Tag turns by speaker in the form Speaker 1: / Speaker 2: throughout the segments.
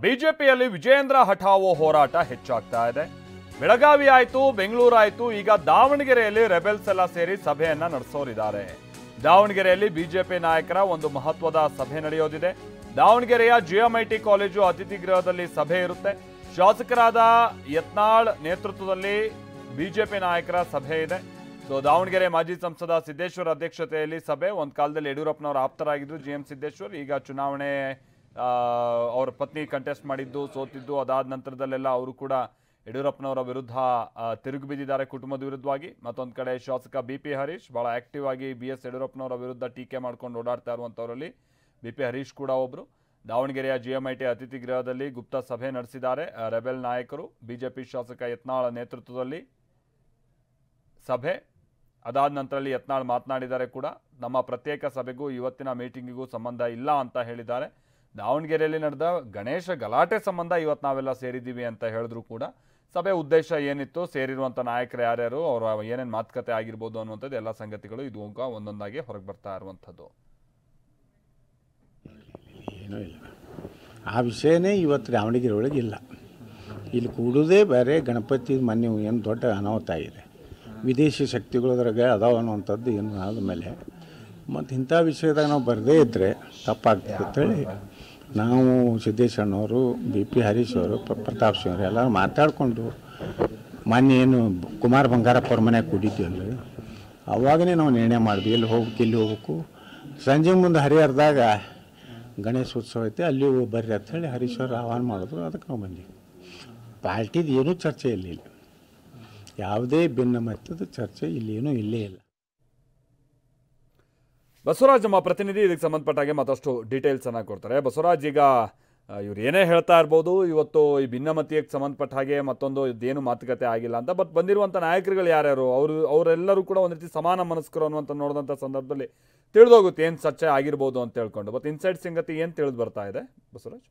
Speaker 1: ಬಿಜೆಪಿಯಲ್ಲಿ ವಿಜಯೇಂದ್ರ ಹಠಾವೋ ಹೋರಾಟ ಹೆಚ್ಚಾಗ್ತಾ ಇದೆ. ಬೆಳಗಾವಿ ಆಯ್ತು, ಬೆಂಗಳೂರು ಆಯ್ತು, ಈಗ ದಾವಣಗೆರೆಯಲ್ಲಿ ರೆಬೆಲ್ಸ್ ಎಲ್ಲ ಸೇರಿ ಸಭೆಯನ್ನ ನಡೆಸೋರಿದ್ದಾರೆ. ದಾವಣಗೆರೆಯಲ್ಲಿ ಬಿಜೆಪಿ ನಾಯಕರ ಒಂದು ಮಹತ್ವದ ಸಭೆ ನಡೆಯೋದಿದೆ. ದಾವಣಗೆರೆಯ ಜಿಎಂಐಟಿ ಕಾಲೇಜು ಅತಿಥಿ ಗೃಹದಲ್ಲಿ ಸಭೆ ಇರುತ್ತೆ. ಶಾಸಕರಾದ ಯತ್ನಾಳ್ ನೇತೃತ್ವದಲ್ಲಿ ಬಿಜೆಪಿ ನಾಯಕರ ಸಭೆ ಇದೆ. ಸೊ ದಾವಣಗೆರೆ ಮಾಜಿ ಸಂಸದ ಸಿದ್ದೇಶ್ವರ್ ಅಧ್ಯಕ್ಷತೆಯಲ್ಲಿ ಸಭೆ. ಒಂದು ಕಾಲದಲ್ಲಿ ಯಡಿಯೂರಪ್ಪನವರ ಆಪ್ತರಾಗಿದ್ರು ಜಿಎಂ ಸಿದ್ದೇಶ್ವರ್. ಈಗ ಚುನಾವಣೆ ಅವ್ರ ಪತ್ನಿ ಕಂಟೆಸ್ಟ್ ಮಾಡಿದ್ದು, ಸೋತಿದ್ದು, ಅದಾದ ನಂತರದಲ್ಲೆಲ್ಲ ಅವರು ಕೂಡ ಯಡಿಯೂರಪ್ಪನವರ ವಿರುದ್ಧ ತಿರುಗಿ ಬಿದ್ದಿದ್ದಾರೆ ಕುಟುಂಬದ ವಿರುದ್ಧವಾಗಿ. ಮತ್ತೊಂದು ಕಡೆ ಶಾಸಕ ಬಿ.ಪಿ. ಹರೀಶ್ ಬಹಳ ಆಕ್ಟಿವ್ ಆಗಿ ಬಿ.ಎಸ್. ಯಡಿಯೂರಪ್ಪನವರ ವಿರುದ್ಧ ಟೀಕೆ ಮಾಡ್ಕೊಂಡು ಓಡಾಡ್ತಾ ಇರುವಂಥವರಲ್ಲಿ ಬಿ.ಪಿ. ಹರೀಶ್ ಕೂಡ ಒಬ್ಬರು. ದಾವಣಗೆರೆಯ ಜಿಎಂಐಟಿ ಅತಿಥಿ ಗೃಹದಲ್ಲಿ ಗುಪ್ತ ಸಭೆ ನಡೆಸಿದ್ದಾರೆ ರೆಬೆಲ್ ನಾಯಕರು. ಬಿಜೆಪಿ ಶಾಸಕ ಯತ್ನಾಳ್ ನೇತೃತ್ವದಲ್ಲಿ ಸಭೆ. ಅದಾದ ನಂತರದಲ್ಲಿ ಯತ್ನಾಳ್ ಮಾತನಾಡಿದ್ದಾರೆ ಕೂಡ. ನಮ್ಮ ಪ್ರತ್ಯೇಕ ಸಭೆಗೂ ಇವತ್ತಿನ ಮೀಟಿಂಗಿಗೂ ಸಂಬಂಧ ಇಲ್ಲ ಅಂತ ಹೇಳಿದ್ದಾರೆ. ದಾವಣಗೆರೆಯಲ್ಲಿ ನಡೆದ ಗಣೇಶ ಗಲಾಟೆ ಸಂಬಂಧ ಇವತ್ತು ನಾವೆಲ್ಲ ಸೇರಿದ್ದೀವಿ ಅಂತ ಹೇಳಿದ್ರು ಕೂಡ ಸಭೆ ಉದ್ದೇಶ ಏನಿತ್ತು, ಸೇರಿರುವಂಥ ನಾಯಕರು ಯಾರ್ಯಾರು, ಅವರ ಏನೇನು ಮಾತುಕತೆ ಆಗಿರ್ಬೋದು ಅನ್ನುವಂಥದ್ದು ಎಲ್ಲ ಸಂಗತಿಗಳು ಇದು ಒಂದೊಂದಾಗಿ ಹೊರಗೆ ಬರ್ತಾ ಇರುವಂಥದ್ದು.
Speaker 2: ಏನೂ ಇಲ್ಲ, ಆ ವಿಷಯನೇ ಇವತ್ತು ದಾವಣಗೆರೆ ಒಳಗೆ ಇಲ್ಲ. ಇಲ್ಲಿ ಕೂಡೋದೇ ಬೇರೆ. ಗಣಪತಿ ಮೊನ್ನೆ ಏನು ದೊಡ್ಡ ಅನಾಹುತ ಆಗಿದೆ. ವಿದೇಶಿ ಶಕ್ತಿಗಳದ್ರಾಗ ಅದಾವ ಅನ್ನುವಂಥದ್ದು ಏನು ಆದಮೇಲೆ ಮತ್ತು ಇಂಥ ವಿಷಯದಾಗ ನಾವು ಬರದೇ ಇದ್ದರೆ ತಪ್ಪಾಗ್ತದೆ ಅಂತೇಳಿ ನಾವು ಸಿದ್ದೇಶಣ್ಣವರು, ಬಿ.ಪಿ. ಹರೀಶ್ ಅವರು, ಪ್ರತಾಪ್ ಸಿಂಗ್ ಅವರು ಎಲ್ಲರೂ ಮಾತಾಡಿಕೊಂಡು ಮೊನ್ನೆ ಏನು ಕುಮಾರ್ ಬಂಗಾರಪ್ಪ ಅವ್ರ ಮನೆಗೆ ಕೂಡಿದ್ವಿ ಅವಾಗನೇ ನಾವು ನಿರ್ಣಯ ಮಾಡಿದ್ವಿ ಎಲ್ಲಿ ಹೋಗ್ಬೇಕು, ಇಲ್ಲಿ ಹೋಗ್ಬೇಕು. ಸಂಜೆ ಮುಂದೆ ಹರಿಹರದಾಗ ಗಣೇಶೋತ್ಸವ ಐತೆ, ಅಲ್ಲಿ ಬರ್ರಿ ಅಂಥೇಳಿ ಹರೀಶ್ ಅವರು ಆಹ್ವಾನ ಮಾಡಿದ್ರು. ಅದಕ್ಕೆ ನಾವು ಬಂದ್ವಿ. ಪಾರ್ಟಿದು ಏನೂ ಚರ್ಚೆ ಇಲ್ಲ, ಯಾವುದೇ ಭಿನ್ನ ಮತದ ಚರ್ಚೆ ಇಲ್ಲೇನೂ ಇಲ್ಲೇ ಇಲ್ಲ.
Speaker 1: ಬಸವರಾಜ್ ನಮ್ಮ ಪ್ರತಿನಿಧಿ ಇದಕ್ಕೆ ಸಂಬಂಧಪಟ್ಟ ಹಾಗೆ ಮತ್ತಷ್ಟು ಡೀಟೇಲ್ಸ್ ಅನ್ನ ಕೊಡ್ತಾರೆ. ಬಸವರಾಜ್, ಈಗ ಇವ್ರು ಏನೇ ಹೇಳ್ತಾ ಇರ್ಬೋದು, ಇವತ್ತು ಈ ಭಿನ್ನಮತೀಯಕ್ಕೆ ಸಂಬಂಧಪಟ್ಟ ಹಾಗೆ ಮತ್ತೊಂದು ಇದೇನು ಮಾತುಕತೆ ಆಗಿಲ್ಲ ಅಂತ, ಬಟ್ ಬಂದಿರುವಂಥ ನಾಯಕರುಗಳು ಯಾರ್ಯಾರು ಅವರೆಲ್ಲರೂ ಕೂಡ ಒಂದು ರೀತಿ ಸಮಾನ ಮನಸ್ಕರು ಅನ್ನುವಂಥ ನೋಡಿದಂಥ ಸಂದರ್ಭದಲ್ಲಿ ತಿಳಿದೋಗುತ್ತೆ ಏನು ಚರ್ಚೆ ಆಗಿರ್ಬೋದು ಅಂತ ಹೇಳ್ಕೊಂಡು. ಬಟ್ ಇನ್ಸೈಡ್ ಸಂಗತಿ ಏನು ತಿಳಿದು ಬರ್ತಾ ಇದೆ ಬಸವರಾಜ್?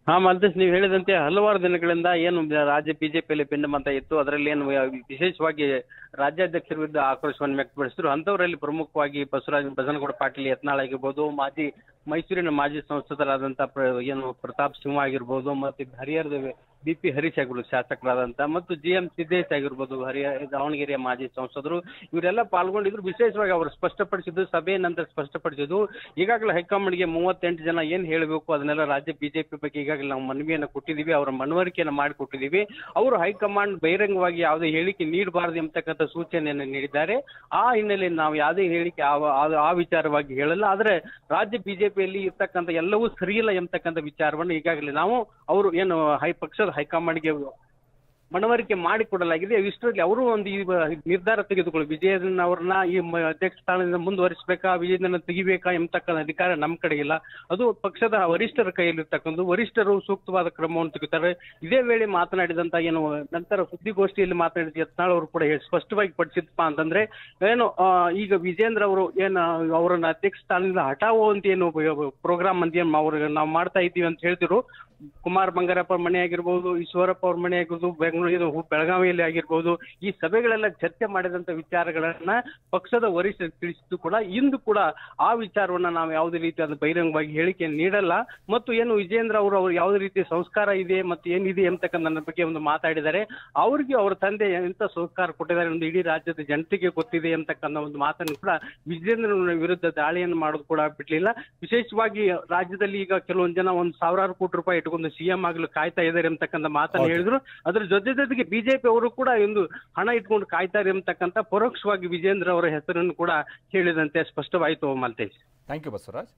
Speaker 3: ಮಲ್ತೇಶ್, ನೀವು ಹೇಳಿದಂತೆ ಹಲವಾರು ದಿನಗಳಿಂದ ಏನು ರಾಜ್ಯ ಬಿಜೆಪಿಯಲ್ಲಿ ಭಿನ್ನಮತ ಇತ್ತು. ಅದರಲ್ಲಿ ಏನು ವಿಶೇಷವಾಗಿ ರಾಜ್ಯಾಧ್ಯಕ್ಷರ ವಿರುದ್ಧ ಆಕ್ರೋಶವನ್ನು ವ್ಯಕ್ತಪಡಿಸಿದ್ರು. ಅಂಥವರಲ್ಲಿ ಪ್ರಮುಖವಾಗಿ ಬಸನಗೌಡ ಪಾಟೀಲ್ ಯತ್ನಾಳ್ ಆಗಿರ್ಬೋದು, ಮೈಸೂರಿನ ಮಾಜಿ ಸಂಸದರಾದಂಥ ಏನು ಪ್ರತಾಪ್ ಸಿಂಹ ಆಗಿರ್ಬೋದು, ಮತ್ತು ಹರಿಹರದ ಬಿ.ಪಿ. ಹರೀಶ್ ಆಗಿರ್ಬೋದು ಶಾಸಕರಾದಂಥ, ಮತ್ತು ಜಿಎಂ ಸಿದ್ದೇಶ್ ಆಗಿರ್ಬೋದು ದಾವಣಗೆರೆಯ ಮಾಜಿ ಸಂಸದರು, ಇವರೆಲ್ಲ ಪಾಲ್ಗೊಂಡಿದ್ರು. ವಿಶೇಷವಾಗಿ ಅವರು ಸ್ಪಷ್ಟಪಡಿಸಿದ್ದು, ಸಭೆಯ ನಂತರ ಸ್ಪಷ್ಟಪಡಿಸಿದ್ದು, ಈಗಾಗಲೇ ಹೈಕಮಾಂಡ್ಗೆ 38 ಜನ ಏನು ಹೇಳಬೇಕು ಅದನ್ನೆಲ್ಲ ರಾಜ್ಯ ಬಿಜೆಪಿ ಬಗ್ಗೆ ಈಗಾಗಲೇ ನಾವು ಮನವಿಯನ್ನು ಕೊಟ್ಟಿದ್ದೀವಿ, ಅವರ ಮನವರಿಕೆಯನ್ನು ಮಾಡಿಕೊಟ್ಟಿದ್ದೀವಿ. ಅವರು ಹೈಕಮಾಂಡ್ ಬಹಿರಂಗವಾಗಿ ಯಾವುದೇ ಹೇಳಿಕೆ ನೀಡಬಾರದು ಎಂಬತಕ್ಕಂಥ ಸೂಚನೆಯನ್ನು ನೀಡಿದ್ದಾರೆ. ಆ ಹಿನ್ನೆಲೆಯಲ್ಲಿ ನಾವು ಯಾವುದೇ ಹೇಳಿಕೆ ಆ ವಿಚಾರವಾಗಿ ಹೇಳಲ್ಲ. ಆದರೆ ರಾಜ್ಯ ಬಿಜೆಪಿಯಲ್ಲಿ ಇರ್ತಕ್ಕಂಥ ಎಲ್ಲವೂ ಸರಿಯಿಲ್ಲ ಎಂಬತಕ್ಕಂಥ ವಿಚಾರವನ್ನು ಈಗಾಗಲೇ ನಾವು ಅವರು ಏನು ಪಕ್ಷದ ಹೈಕಮಾಂಡ್ಗೆ ಮನವರಿಕೆ ಮಾಡಿಕೊಡಲಾಗಿದೆ. ಇಷ್ಟರಲ್ಲಿ ಅವರು ಒಂದು ನಿರ್ಧಾರ ತೆಗೆದುಕೊಳ್ಳಿ, ವಿಜಯೇಂದ್ರ ಅವ್ರನ್ನ ಈ ಅಧ್ಯಕ್ಷ ಸ್ಥಾನದಿಂದ ಮುಂದುವರಿಸಬೇಕಾ, ವಿಜಯೇಂದ್ರನ ತೆಗಿಬೇಕಾ ಎಂಬತಕ್ಕಂಥ ಅಧಿಕಾರ ನಮ್ಮ ಕಡೆ ಇಲ್ಲ. ಅದು ಪಕ್ಷದ ವರಿಷ್ಠರ ಕೈಯಲ್ಲಿರ್ತಕ್ಕಂಥ, ವರಿಷ್ಠರು ಸೂಕ್ತವಾದ ಕ್ರಮವನ್ನು ತೆಗೆದುತ್ತಾರೆ. ಇದೇ ವೇಳೆ ಮಾತನಾಡಿದಂತ ಏನು ನಂತರ ಸುದ್ದಿಗೋಷ್ಠಿಯಲ್ಲಿ ಮಾತನಾಡಿದ ಯತ್ನಾಳ್ ಅವರು ಕೂಡ ಸ್ಪಷ್ಟವಾಗಿ ಪಡಿಸಿದಪ್ಪ ಅಂತಂದ್ರೆ ಏನು ಈಗ ವಿಜಯೇಂದ್ರ ಅವರು ಏನು ಅವರನ್ನ ಅಧ್ಯಕ್ಷ ಸ್ಥಾನದಿಂದ ಹಠಾವೋ ಅಂತ ಏನು ಪ್ರೋಗ್ರಾಮ್ ಅಂತ ಏನು ನಾವು ಮಾಡ್ತಾ ಇದ್ದೀವಿ ಅಂತ ಹೇಳ್ತಿರು. ಕುಮಾರ್ ಬಂಗಾರಪ್ಪ ಅವ್ರ ಮನೆ ಆಗಿರ್ಬೋದು, ಈಶ್ವರಪ್ಪ ಅವ್ರ ಮನೆ ಆಗಿರ್ಬೋದು, ಬೆಳಗಾವಿಯಲ್ಲಿ ಆಗಿರ್ಬೋದು, ಈ ಸಭೆಗಳೆಲ್ಲ ಚರ್ಚೆ ಮಾಡಿದಂತ ವಿಚಾರಗಳನ್ನ ಪಕ್ಷದ ವರಿಷ್ಠರು ತಿಳಿಸಿದ್ದು ಕೂಡ ಇಂದು ಕೂಡ ಆ ವಿಚಾರವನ್ನ ನಾವು ಯಾವುದೇ ರೀತಿಯಾದ ಬಹಿರಂಗವಾಗಿ ಹೇಳಿಕೆ ನೀಡಲ್ಲ. ಮತ್ತು ಏನು ವಿಜಯೇಂದ್ರ ಅವರು ಯಾವುದೇ ರೀತಿಯ ಸಂಸ್ಕಾರ ಇದೆ ಮತ್ತು ಏನಿದೆ ಎಂಬತಕ್ಕಂಥ ಬಗ್ಗೆ ಒಂದು ಮಾತಾಡಿದ್ದಾರೆ. ಅವ್ರಿಗೆ ಅವ್ರ ತಂದೆ ಎಂತ ಸಂಸ್ಕಾರ ಕೊಟ್ಟಿದ್ದಾರೆ ಒಂದು ಇಡೀ ರಾಜ್ಯದ ಜನತೆಗೆ ಗೊತ್ತಿದೆ ಎಂತಕ್ಕಂಥ ಒಂದು ಮಾತನ್ನು ಕೂಡ ವಿಜಯೇಂದ್ರನ ವಿರುದ್ಧ ದಾಳಿಯನ್ನು ಮಾಡೋದು ಕೂಡ ಬಿಡ್ಲಿಲ್ಲ. ವಿಶೇಷವಾಗಿ ರಾಜ್ಯದಲ್ಲಿ ಈಗ ಕೆಲವೊಂದು ಜನ ಒಂದು ಸಾವಿರಾರು ಕೋಟಿ ರೂಪಾಯಿ ಒಂದು ಸಿಎಂ ಆಗಲು ಕಾಯ್ತಾ ಇದ್ದಾರೆ ಎಂಬತಕ್ಕಂಥ ಮಾತನ್ನು ಹೇಳಿದ್ರು. ಅದ್ರ ಜೊತೆಗೆ ಬಿಜೆಪಿ ಅವರು ಕೂಡ ಒಂದು ಹಣ ಇಟ್ಕೊಂಡು ಕಾಯ್ತಾರೆ ಎಂಬತಕ್ಕಂಥ ಪರೋಕ್ಷವಾಗಿ ವಿಜೇಂದ್ರ ಅವರ ಹೆಸರನ್ನು ಕೂಡ ಹೇಳಿದಂತೆ ಸ್ಪಷ್ಟವಾಯಿತು. Maltesh,
Speaker 1: thank you Basavaraj.